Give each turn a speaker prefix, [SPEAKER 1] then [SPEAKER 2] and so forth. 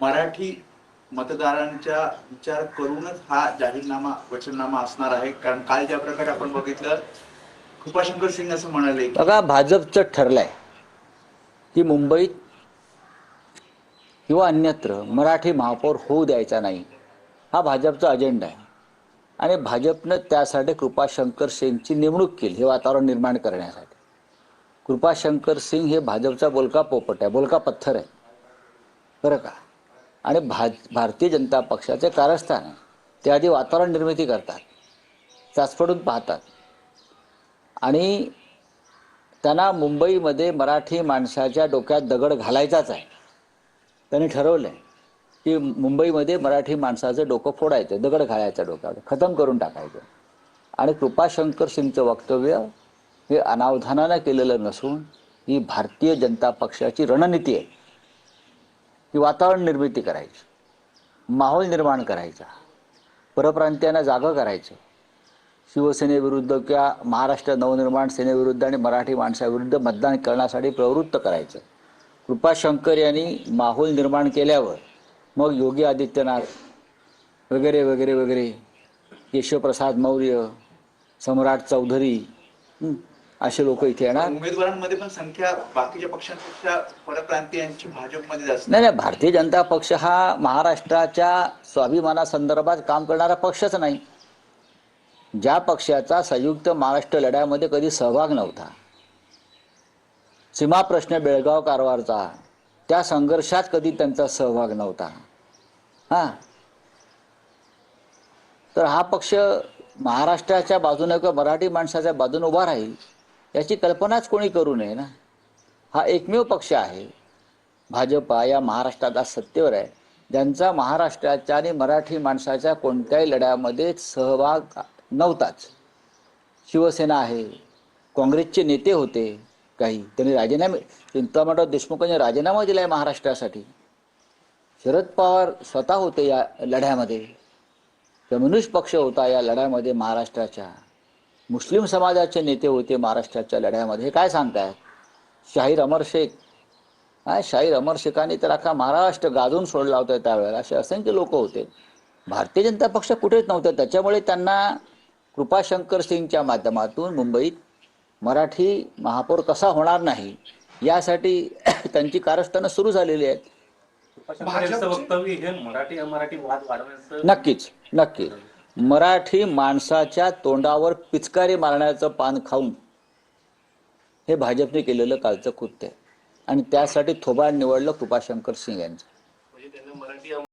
[SPEAKER 1] मराठी मतदारांचा विचार करूनच हा जाहीरनामा वचननामा असणार आहे. कारण काल ज्या प्रकारे आपण बघितलं, कृपाशंकर सिंग असं म्हणाले
[SPEAKER 2] बघा, भाजपचं ठरलंय की मुंबईत किंवा अन्यत्र मराठी महापौर होऊ द्यायचा नाही, हा भाजपचा अजेंडा आहे. आणि भाजपनं त्यासाठी कृपाशंकर सिंगची नेमणूक केली, हे वातावरण निर्माण करण्यासाठी. कृपाशंकर सिंग हे भाजपचा बोलका पोपट आहे, बोलका पत्थर आहे, बरं का. आणि भारतीय जनता पक्षाचे कारस्थान आहे. ते आधी वातावरण निर्मिती करतात, चाचपडून पाहतात. आणि त्यांना मुंबईमध्ये मराठी माणसाच्या डोक्यात दगड घालायचाच आहे. त्यांनी ठरवलं आहे की मुंबईमध्ये मराठी माणसाचं डोकं फोडायचं, दगड घालायचं, डोक्यावर खतम करून टाकायचं. आणि कृपाशंकर सिंगचं वक्तव्य हे अनावधानानं केलेलं नसून ही भारतीय जनता पक्षाची रणनीती आहे की वातावरण निर्मिती करायची, माहोल निर्माण करायचा, परप्रांतीयांना जागं करायचं, शिवसेनेविरुद्ध किंवा महाराष्ट्र नवनिर्माण सेनेविरुद्ध आणि मराठी माणसाविरुद्ध मतदान करण्यासाठी प्रवृत्त करायचं. कृपाशंकर यांनी माहोल निर्माण केल्यावर मग योगी आदित्यनाथ वगैरे वगैरे वगैरे, केशवप्रसाद मौर्य, सम्राट चौधरी, असे लोक इथे येणार.
[SPEAKER 1] उमेदवारांमध्ये पण संख्या बाकीच्या पक्षांपेक्षा परप्रांतीयांची भाजपमध्ये जास्त.
[SPEAKER 2] नाही, भारतीय जनता पक्ष हा महाराष्ट्राच्या स्वाभिमानासंदर्भात काम करणारा पक्षच नाही. ज्या पक्षाचा संयुक्त महाराष्ट्र लढ्यामध्ये कधी सहभाग नव्हता, सीमा प्रश्न बेळगाव कारवारचा, त्या संघर्षात कधी त्यांचा सहभाग नव्हता, तर हा पक्ष महाराष्ट्राच्या बाजूने किंवा मराठी माणसाच्या बाजूने उभा राहील याची कल्पनाच कोणी करू नये ना. हा एकमेव पक्ष आहे, भाजपा, या महाराष्ट्रात आज सत्तेवर आहे, ज्यांचा महाराष्ट्राच्या आणि मराठी माणसाच्या कोणत्याही लढ्यामध्ये सहभाग नव्हताच. शिवसेना आहे, काँग्रेसचे नेते होते काही, त्यांनी राजीनामे, चिंतामणराव देशमुखांनी राजीनामा दिला आहे महाराष्ट्रासाठी. शरद पवार स्वतः होते या लढ्यामध्ये, कम्युनिस्ट पक्ष होता या लढ्यामध्ये महाराष्ट्राच्या, मुस्लिम समाजाचे नेते होते महाराष्ट्राच्या लढ्यामध्ये. हे काय सांगताय? शाहीर अमर शेख, शाहीर अमर शेखांनी तर अख्खा महाराष्ट्र गाजून सोडला होता त्यावेळेला. असे असंख्य लोक होते. भारतीय जनता पक्ष कुठेच नव्हतं. त्याच्यामुळे त्यांना कृपाशंकर सिंगच्या माध्यमातून मुंबईत मराठी महापौर कसा होणार नाही यासाठी त्यांची कारस्थानं सुरू झालेली आहेत.
[SPEAKER 3] वक्तव्य हे मराठी अमराठी वाद वाढवण्याचं
[SPEAKER 2] नक्कीच नक्की. मराठी माणसाच्या तोंडावर पिचकारी मारण्याचं पान खाऊन हे भाजपने केलेलं कालचं कृत्य आहे. आणि त्यासाठी थोबाड निवडलं कृपाशंकर सिंग यांचं.